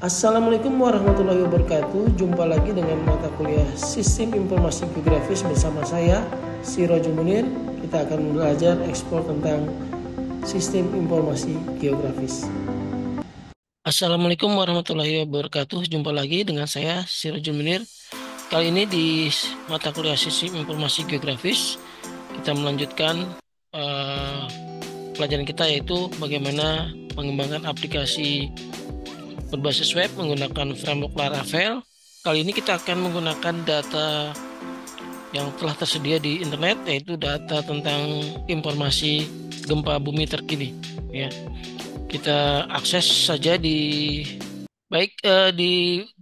Assalamualaikum warahmatullahi wabarakatuh. Jumpa lagi dengan mata kuliah Sistem Informasi Geografis bersama saya, Sirojul Munir. Kita akan belajar eksplor tentang Sistem Informasi Geografis. Assalamualaikum warahmatullahi wabarakatuh. Jumpa lagi dengan saya, Sirojul Munir. Kali ini di mata kuliah Sistem Informasi Geografis kita melanjutkan pelajaran kita, yaitu bagaimana mengembangkan aplikasi berbasis web menggunakan framework Laravel. Kali ini kita akan menggunakan data yang telah tersedia di internet, yaitu data tentang informasi gempa bumi terkini. Ya, kita akses saja di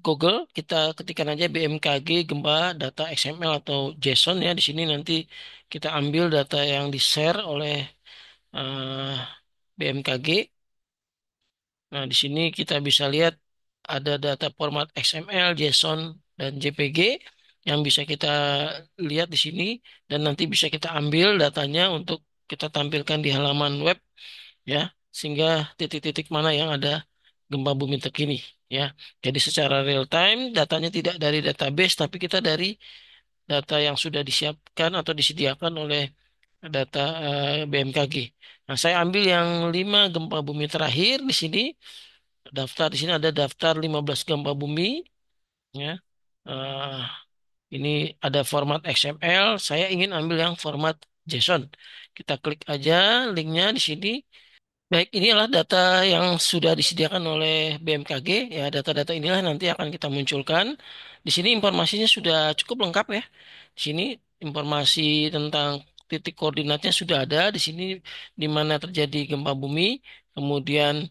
Google. Kita ketikkan aja BMKG gempa data XML atau JSON ya. Di sini nanti kita ambil data yang di-share oleh uh, BMKG. Nah, di sini kita bisa lihat ada data format XML, JSON, dan JPG yang bisa kita lihat di sini, dan nanti bisa kita ambil datanya untuk kita tampilkan di halaman web ya, sehingga titik-titik mana yang ada gempa bumi terkini ya. Jadi secara real time datanya tidak dari database, tapi kita dari data yang sudah disiapkan atau disediakan oleh data BMKG. Nah, saya ambil yang 5 gempa bumi terakhir di sini. Daftar di sini ada daftar 15 gempa bumi ya. Eh, ini ada format XML. Saya ingin ambil yang format JSON. Kita klik aja linknya di sini. Baik, inilah data yang sudah disediakan oleh BMKG ya. Data-data inilah nanti akan kita munculkan. Di sini informasinya sudah cukup lengkap ya. Di sini informasi tentang titik koordinatnya sudah ada. Di sini di mana terjadi gempa bumi. Kemudian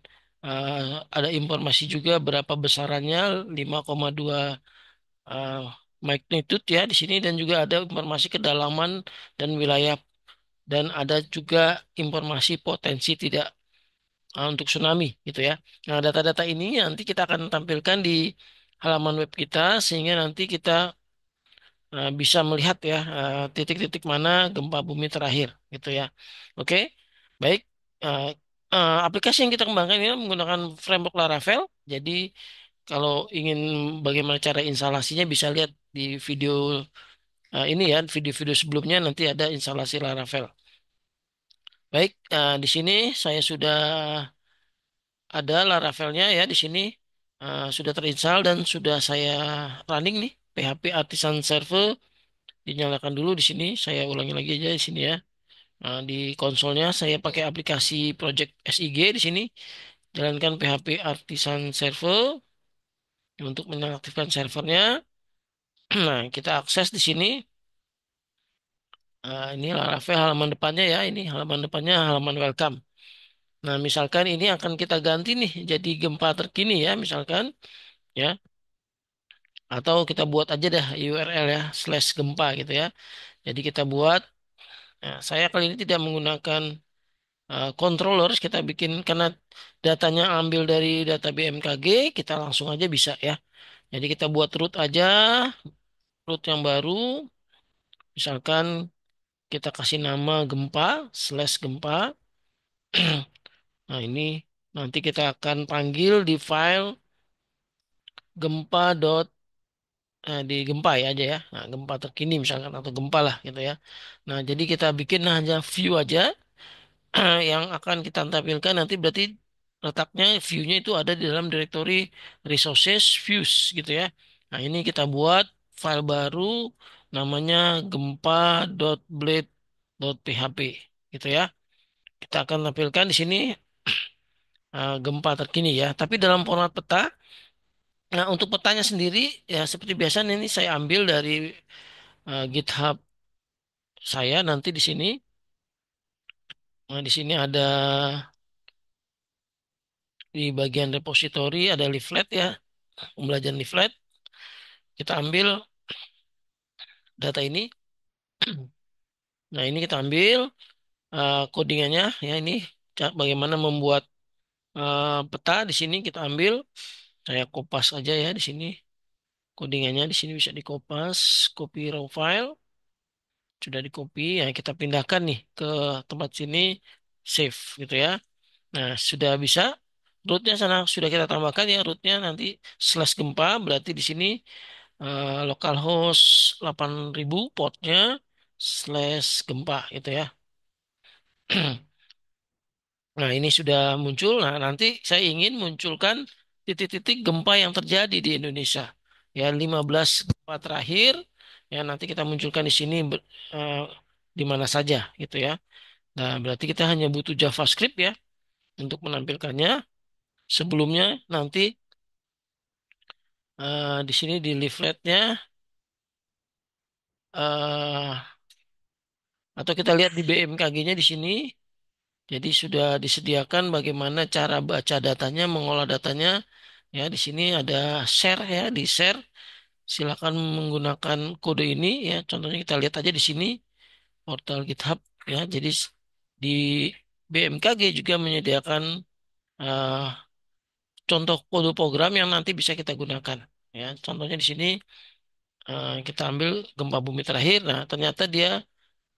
ada informasi juga berapa besarannya, 5,2 eh, magnitude ya di sini, dan juga ada informasi kedalaman dan wilayah, dan ada juga informasi potensi tidak untuk tsunami gitu ya. Nah, data-data ini nanti kita akan tampilkan di halaman web kita, sehingga nanti kita bisa melihat ya titik-titik mana gempa bumi terakhir gitu ya. Oke, baik. Eh, Aplikasi yang kita kembangkan ini menggunakan framework Laravel. Jadi kalau ingin bagaimana cara instalasinya bisa lihat di video ini ya, video-video sebelumnya nanti ada instalasi Laravel. Baik, di sini saya sudah ada Laravelnya ya di sini. Sudah terinstall dan sudah saya running nih. PHP Artisan Server dinyalakan dulu di sini. Saya ulangi lagi aja di sini ya. Nah, di konsolnya saya pakai aplikasi Project SIG di sini. Jalankan PHP Artisan Server untuk menonaktifkan servernya. Nah, kita akses di sini. Ini Laravel halaman depannya ya. Ini halaman depannya halaman welcome. Nah, misalkan ini akan kita ganti nih jadi gempa terkini ya, misalkan ya. Atau kita buat aja dah URL ya, /gempa gitu ya. Jadi kita buat. Nah, saya kali ini tidak menggunakan controllers, kita bikin karena datanya ambil dari data BMKG, kita langsung aja bisa ya. Jadi kita buat root aja, root yang baru, misalkan kita kasih nama gempa, /gempa. Nah ini nanti kita akan panggil di file gempa di gempa ya aja ya. Nah, gempa terkini misalkan atau gempa lah gitu ya. Nah, jadi kita bikin hanya view aja yang akan kita tampilkan nanti, berarti letaknya view-nya itu ada di dalam directory resources views gitu ya. Nah, ini kita buat file baru namanya gempa.blade.php gitu ya. Kita akan tampilkan di sini gempa terkini ya, tapi dalam format peta. Nah, untuk petanya sendiri ya seperti biasa ini saya ambil dari GitHub saya nanti di sini. Nah, di sini ada di bagian repository ada leaflet ya, pembelajaran leaflet. Kita ambil data ini. Nah, ini kita ambil codingannya ya, ini bagaimana membuat peta di sini kita ambil. Saya kopas aja ya di sini. Codingannya di sini bisa dikopas, copy raw file, sudah di copy ya, kita pindahkan nih ke tempat sini, save gitu ya. Nah, sudah bisa. Rootnya sana sudah kita tambahkan ya, rootnya nanti slash gempa, berarti di sini localhost 8000 portnya slash gempa itu ya. Nah, ini sudah muncul. Nah, nanti saya ingin munculkan titik-titik gempa yang terjadi di Indonesia. Ya, 15 gempa terakhir. Ya, nanti kita munculkan di sini eh, di mana saja gitu ya. Nah, berarti kita hanya butuh JavaScript ya untuk menampilkannya. Sebelumnya nanti di sini di leafletnya eh, atau kita lihat di BMKG-nya di sini. Jadi sudah disediakan bagaimana cara baca datanya, mengolah datanya. Ya, di sini ada share ya, di share. Silakan menggunakan kode ini ya. Contohnya kita lihat aja di sini portal GitHub ya. Jadi di BMKG juga menyediakan eh, contoh kode program yang nanti bisa kita gunakan. Ya, contohnya di sini kita ambil gempa bumi terakhir. Nah, ternyata dia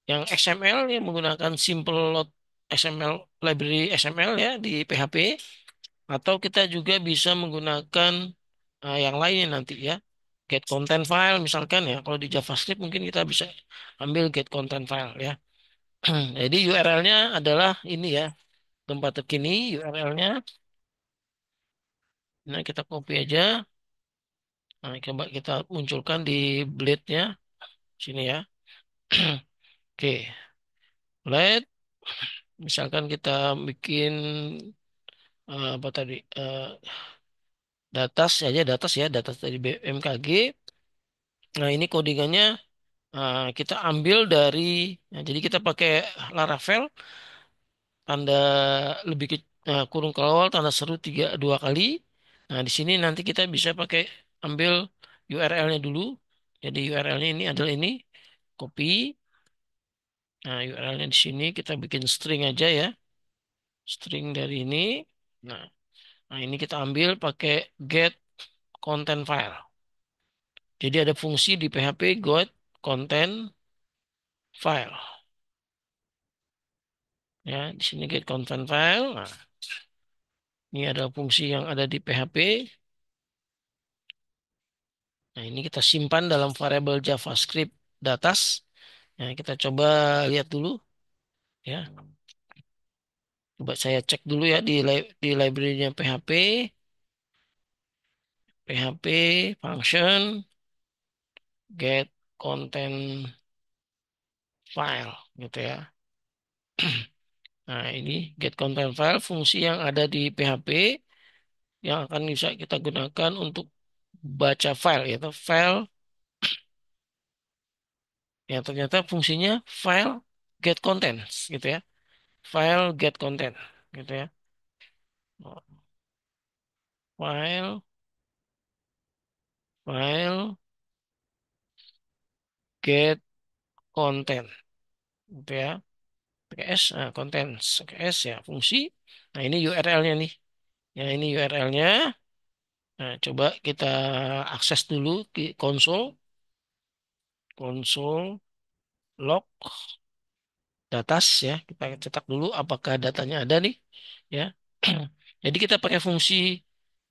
yang XML yang menggunakan simple load XML library XML ya di PHP atau kita juga bisa menggunakan yang lainnya nanti ya. Get content file misalkan ya. Kalau di JavaScript mungkin kita bisa ambil get content file ya. Jadi URL-nya adalah ini ya. Tempat terkini URL-nya. Nah, kita copy aja. Nah, coba kita munculkan di blade-nya sini ya. Oke, blade. Misalkan kita bikin apa tadi? Datas aja, datas ya, datas dari BMKG. Nah, ini codingannya kita ambil dari, nah, jadi kita pakai Laravel, tanda lebih ke kurung kawal, tanda seru dua kali. Nah, di sini nanti kita bisa pakai ambil URL-nya dulu. Jadi URL-nya ini adalah ini, copy. Nah, URL-nya di sini kita bikin string aja ya, string dari ini. Nah, nah ini kita ambil pakai get content file. Jadi ada fungsi di PHP get content file. Ya, di sini get content file. Nah, ini ada fungsi yang ada di PHP. Nah, ini kita simpan dalam variabel JavaScript datas. Nah, kita coba lihat dulu ya. Coba saya cek dulu ya di library-nya PHP, PHP function get content file gitu ya. Nah, ini get content file fungsi yang ada di PHP yang akan bisa kita gunakan untuk baca file yaitu file yang ternyata fungsinya file get contents gitu ya. File get content gitu ya. File file get content gitu ya. Pakai S, nah, contents, pakai S ya, fungsi. Nah, ini URL-nya nih. Ya, ini URL-nya. Nah, coba kita akses dulu ke konsol log datas ya. Kita cetak dulu apakah datanya ada nih, ya. Jadi kita pakai fungsi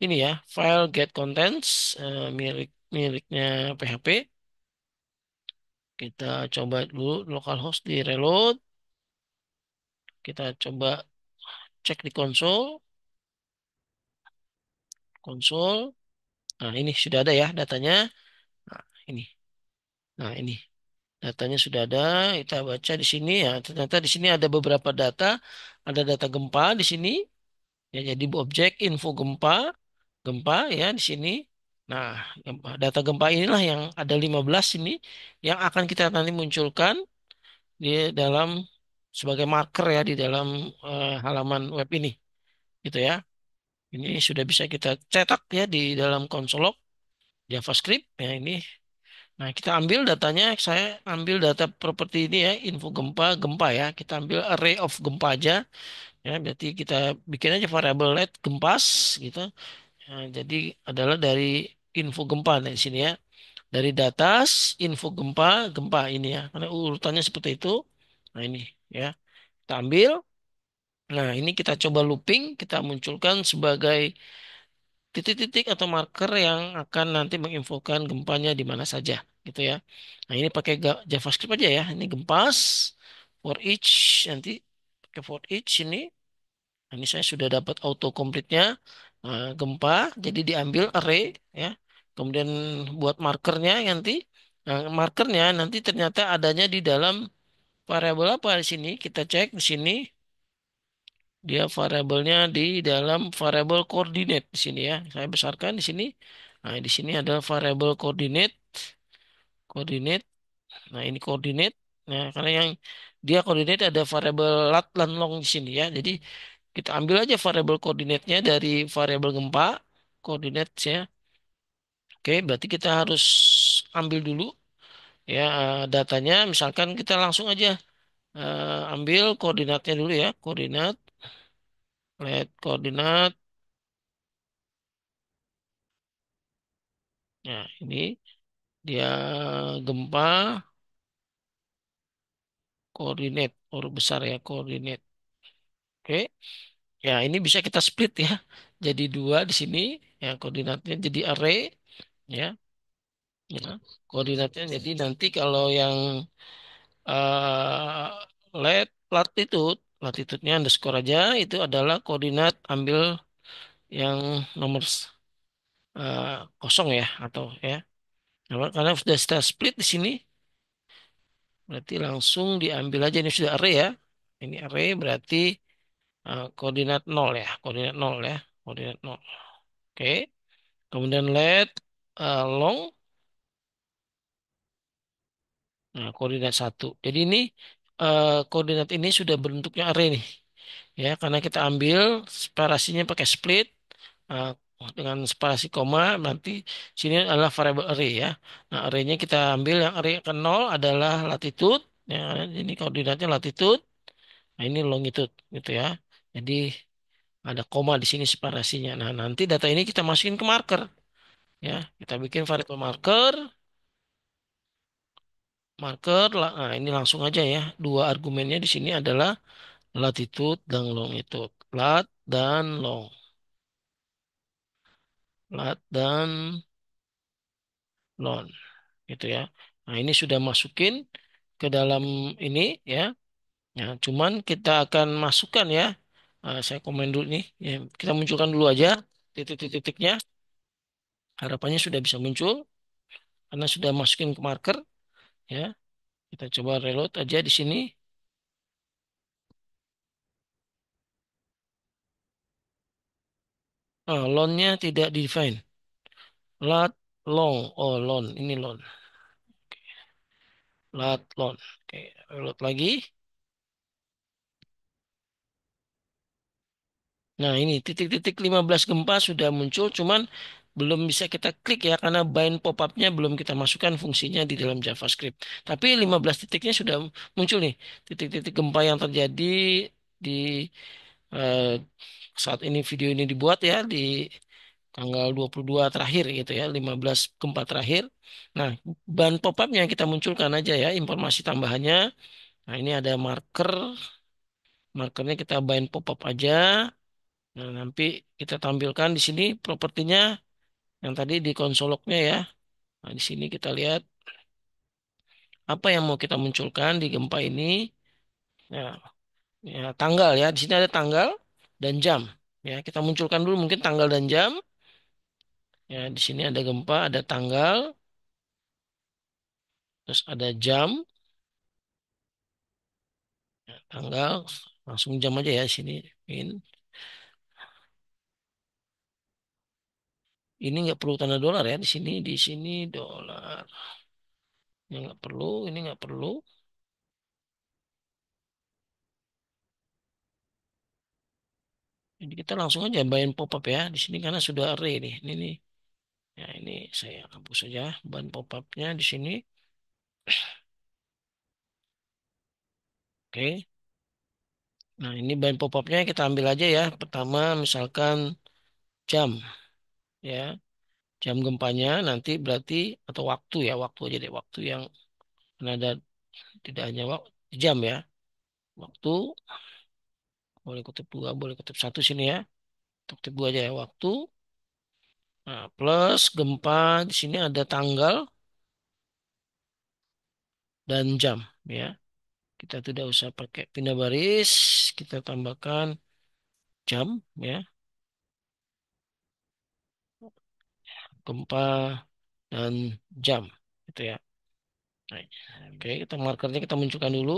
ini ya, file get contents miliknya PHP. Kita coba dulu localhost di reload. Kita coba cek di konsol. Nah, ini sudah ada ya datanya. Nah, ini. Nah, ini datanya sudah ada. Kita baca di sini ya. Ternyata di sini ada beberapa data. Ada data gempa di sini. Ya, jadi objek info gempa, gempa ya di sini. Nah, data gempa inilah yang ada 15 ini yang akan kita nanti munculkan di dalam sebagai marker ya di dalam halaman web ini. Gitu ya. Ini sudah bisa kita cetak ya di dalam konsol log JavaScript ya ini. Nah, kita ambil datanya, saya ambil data properti ini ya, info gempa, gempa ya. Kita ambil array of gempa aja, ya. Berarti kita bikin aja variabel let gempas, gitu. Nah, jadi adalah dari info gempa dari sini ya. Dari datas, info gempa, gempa ini ya. Karena urutannya seperti itu. Nah, ini ya. Kita ambil. Nah, ini kita coba looping, kita munculkan sebagai titik-titik atau marker yang akan nanti menginfokan gempanya di mana saja, gitu ya. Nah, ini pakai JavaScript aja ya. Ini gempas for each, nanti pakai for each ini. Nah, ini saya sudah dapat auto complete-nya. Nah, gempa, jadi diambil array ya. Kemudian buat markernya nanti, nah, markernya nanti ternyata adanya di dalam variabel apa di sini? Kita cek di sini. Dia variabelnya di dalam variabel koordinat di sini ya. Saya besarkan di sini. Nah, di sini ada variabel koordinat, koordinat. Nah, ini koordinat. Nah, karena yang dia koordinat ada variabel lat dan long di sini ya. Jadi kita ambil aja variabel koordinatnya dari variabel gempa, koordinat ya. Oke, berarti kita harus ambil dulu ya datanya. Misalkan kita langsung aja ambil koordinatnya dulu ya, koordinat, let koordinat. Nah, ini dia gempa koordinat huruf besar ya koordinat. Oke. Ya, ini bisa kita split ya. Jadi dua di sini ya koordinatnya jadi array ya. Ya. Koordinatnya jadi nanti kalau yang latitude, latitude-nya underscore aja itu adalah koordinat ambil yang nomor eh, kosong ya atau ya. Karena sudah kita split di sini berarti langsung diambil aja ini sudah array ya. Ini array berarti koordinat nol ya, koordinat nol ya, koordinat nol. Oke. Kemudian let long, nah koordinat satu. Jadi ini koordinat ini sudah bentuknya array nih, ya karena kita ambil separasinya pakai split eh, dengan separasi koma, nanti sini adalah variabel array ya. Nah arraynya kita ambil yang array ke nol adalah latitude, ya ini koordinatnya latitude, nah ini longitude gitu ya. Jadi ada koma di sini separasinya. Nah nanti data ini kita masukin ke marker. Ya, kita bikin variabel marker, nah ini langsung aja ya. Dua argumennya di sini adalah latitude dan longitude. Lat dan long. Lat dan long gitu ya. Nah, ini sudah masukin ke dalam ini ya. Nah, cuman kita akan masukkan ya. Saya komen dulu nih. Ya, kita munculkan dulu aja titik-titiknya. Harapannya sudah bisa muncul karena sudah masukin ke marker ya. Kita coba reload aja di sini. Loan-nya tidak di-define. Lat long. Oh, loan. Ini loan. Lat loan. Oke, reload lagi. Nah, ini titik-titik 15 gempa sudah muncul, cuman belum bisa kita klik ya karena bind pop-up-nya belum kita masukkan fungsinya di dalam JavaScript. Tapi 15 titiknya sudah muncul nih. Titik-titik gempa yang terjadi di eh, saat ini video ini dibuat ya di tanggal 22 terakhir gitu ya, 15 gempa terakhir. Nah, ban pop-up yang kita munculkan aja ya informasi tambahannya. Nah, ini ada marker, markernya kita bind pop-up aja. Nah, nanti kita tampilkan di sini propertinya yang tadi di konsolognya ya. Nah, di sini kita lihat apa yang mau kita munculkan di gempa ini. Nah, ya, tanggal ya. Di sini ada tanggal dan jam. Ya, kita munculkan dulu mungkin tanggal dan jam. Ya, di sini ada gempa, ada tanggal, terus ada jam, ya, tanggal, langsung jam aja ya sini. Ini, ini nggak perlu tanda dolar ya di sini dolar. Ini nggak perlu, ini nggak perlu. Jadi kita langsung aja bahan pop-up ya di sini karena sudah array nih. Ini nih. Ya ini saya hapus saja bahan pop-upnya di sini. Oke. Nah ini bahan pop-upnya kita ambil aja ya. Pertama misalkan jam ya. Jam gempanya nanti berarti atau waktu ya. Waktu aja deh. Waktu yang karena ada tidak hanya waktu, jam ya. Waktu. Boleh kutip dua, boleh kutip satu sini ya. Kutip dua aja ya waktu. Nah, plus gempa di sini ada tanggal dan jam ya. Kita tidak usah pakai pindah baris, kita tambahkan jam ya, gempa dan jam gitu ya. Nah, oke, kita markernya kita munculkan dulu.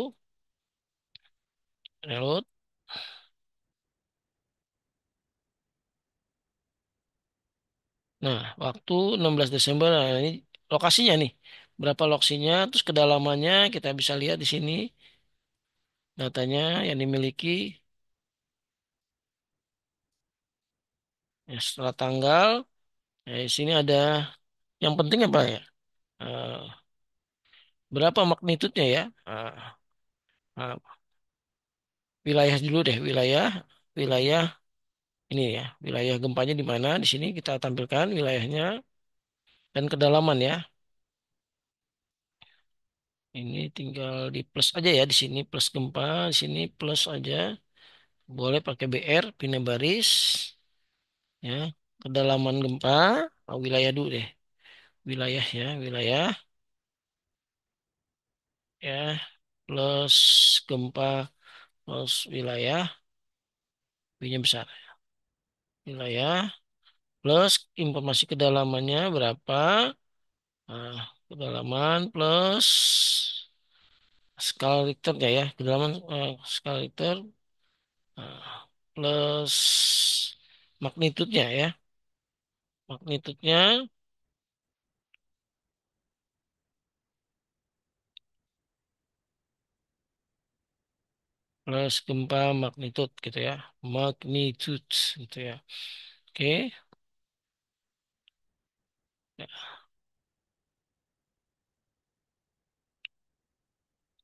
Reload. Nah, waktu 16 Desember, nah ini lokasinya nih. Berapa lokasinya, terus kedalamannya kita bisa lihat di sini datanya yang dimiliki. Ya, setelah tanggal, di sini ada yang penting apa ya? Eh, berapa magnitudenya ya? Eh, wilayah dulu deh, wilayah ini ya, wilayah gempanya di mana? Di sini kita tampilkan wilayahnya dan kedalaman ya. Ini tinggal di plus aja ya di sini plus gempa, di sini plus aja. Boleh pakai BR, pindah baris, ya. Kedalaman gempa, wilayah dulu deh. Wilayah ya, wilayah ya plus gempa plus wilayah, W-nya besar. Wilayah plus informasi kedalamannya berapa? Nah, kedalaman plus skala Richternya ya, kedalaman skala Richter plus magnitudenya ya, magnitudenya plus gempa magnitud gitu ya, magnitude gitu ya. Oke, ya,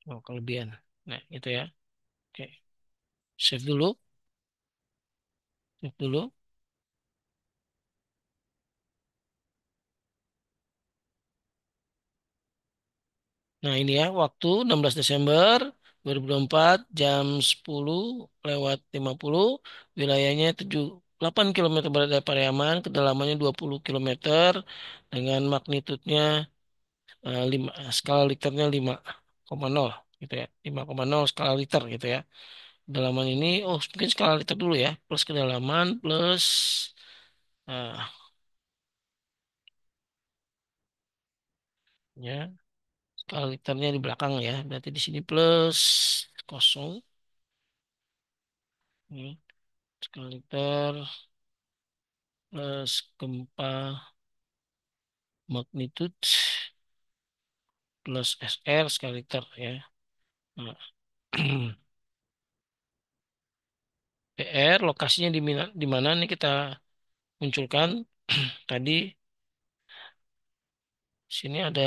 oh, kelebihan. Nah, itu ya. Oke, save dulu, save dulu. Nah, ini ya, waktu 16 Desember 2024 jam 10:50. Wilayahnya 78 km barat dari Pariaman, kedalamannya 20 km dengan magnitudenya 5, skala liternya 5,0 gitu ya. 5,0 skala liter gitu ya. Kedalaman ini, oh mungkin skala liter dulu ya, plus kedalaman plus ah, ya skala liternya di belakang ya. Berarti di sini plus kosong. Ya. Skala liter plus gempa magnitude plus SR skala liter ya. Nah, PR lokasinya di mana nih kita munculkan tadi sini ada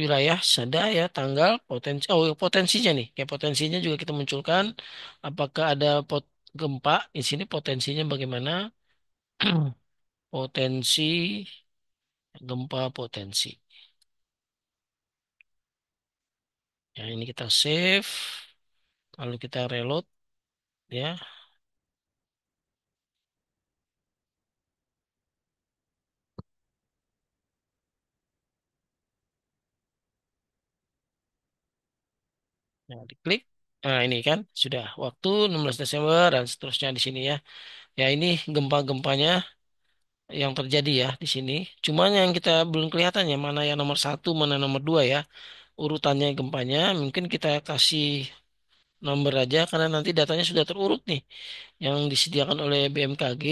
wilayah sada ya tanggal potensi oh potensinya nih kayak potensinya juga kita munculkan apakah ada gempa di sini potensinya bagaimana potensi gempa potensi ya ini kita save lalu kita reload ya. Nah, diklik. Nah, ini kan sudah waktu 16 Desember dan seterusnya di sini ya. Ya, ini gempa-gempanya yang terjadi ya di sini. Cuman yang kita belum kelihatan ya mana yang nomor satu, mana nomor dua ya. Urutannya gempanya mungkin kita kasih nomor aja karena nanti datanya sudah terurut nih. Yang disediakan oleh BMKG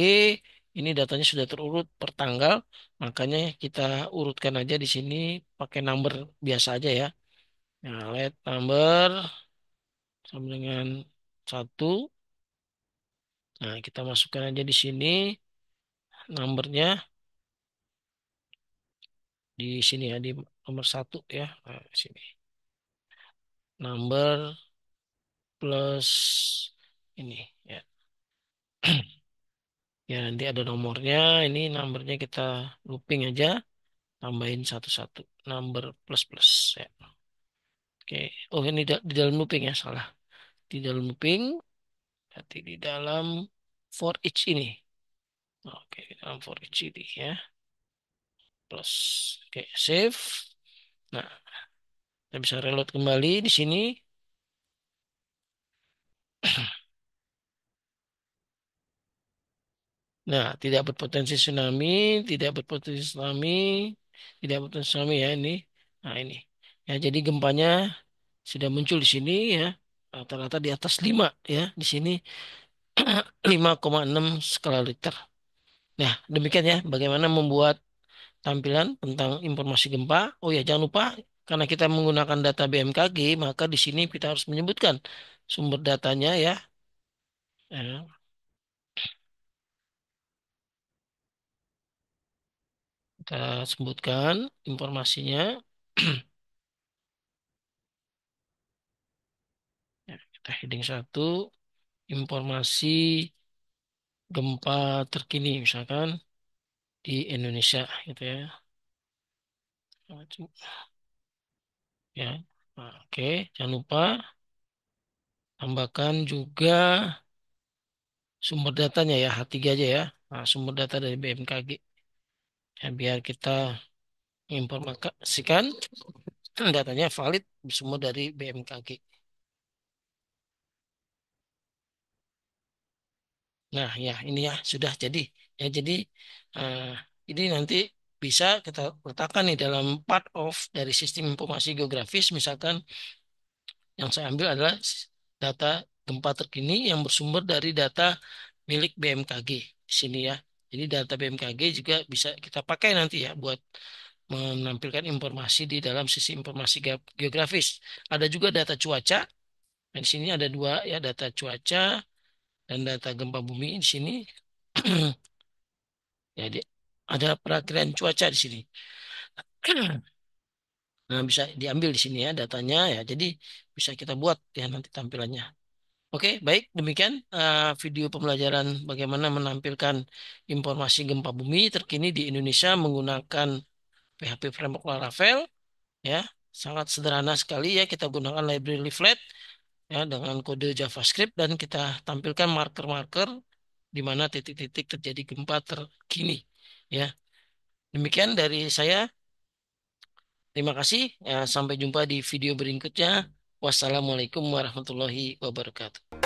ini datanya sudah terurut per tanggal. Makanya kita urutkan aja di sini pakai number biasa aja ya. Nah, let number sama dengan satu. Nah, kita masukkan aja di sini nomornya di sini ya di nomor satu ya. Nah, sini number plus ini ya. Ya nanti ada nomornya. Ini nomornya kita looping aja. tambahin satu-satu, number plus plus ya. Oke, oh ini di dalam looping ya, salah. Di dalam looping, berarti di dalam for each ini. Oke, di dalam for each ini ya, plus. Oke, save. Nah, kita bisa reload kembali di sini. Nah, tidak berpotensi tsunami, tidak berpotensi tsunami, tidak berpotensi tsunami ya ini. Nah, ini. Ya, jadi gempanya sudah muncul di sini ya. Rata-rata di atas 5 ya. Di sini 5,6 skala Richter. Nah, demikian ya bagaimana membuat tampilan tentang informasi gempa. Oh ya, jangan lupa karena kita menggunakan data BMKG, maka di sini kita harus menyebutkan sumber datanya ya. Ya, kita sebutkan informasinya. Ya, kita heading satu, informasi gempa terkini misalkan di Indonesia gitu ya. Ya, nah, oke, jangan lupa tambahkan juga sumber datanya ya, H3 aja ya. Nah, sumber data dari BMKG. Ya, biar kita menginformasikan datanya valid semua dari BMKG. Nah, ya ini ya sudah jadi. Ya jadi eh, ini nanti bisa kita letakkan nih dalam part of dari sistem informasi geografis. Misalkan yang saya ambil adalah data gempa terkini yang bersumber dari data milik BMKG di sini ya. Jadi data BMKG juga bisa kita pakai nanti ya buat menampilkan informasi di dalam sisi informasi geografis. Ada juga data cuaca. Nah, di sini ada dua ya, data cuaca dan data gempa bumi di sini. Jadi ada perakiraan cuaca di sini. Nah, bisa diambil di sini ya datanya ya. Jadi bisa kita buat ya nanti tampilannya. Oke, baik. Demikian video pembelajaran bagaimana menampilkan informasi gempa bumi terkini di Indonesia menggunakan PHP Framework Laravel. Ya, sangat sederhana sekali ya. Kita gunakan library leaflet ya dengan kode JavaScript dan kita tampilkan marker-marker di mana titik-titik terjadi gempa terkini. Ya, demikian dari saya. Terima kasih. Ya, sampai jumpa di video berikutnya. Wassalamualaikum warahmatullahi wabarakatuh.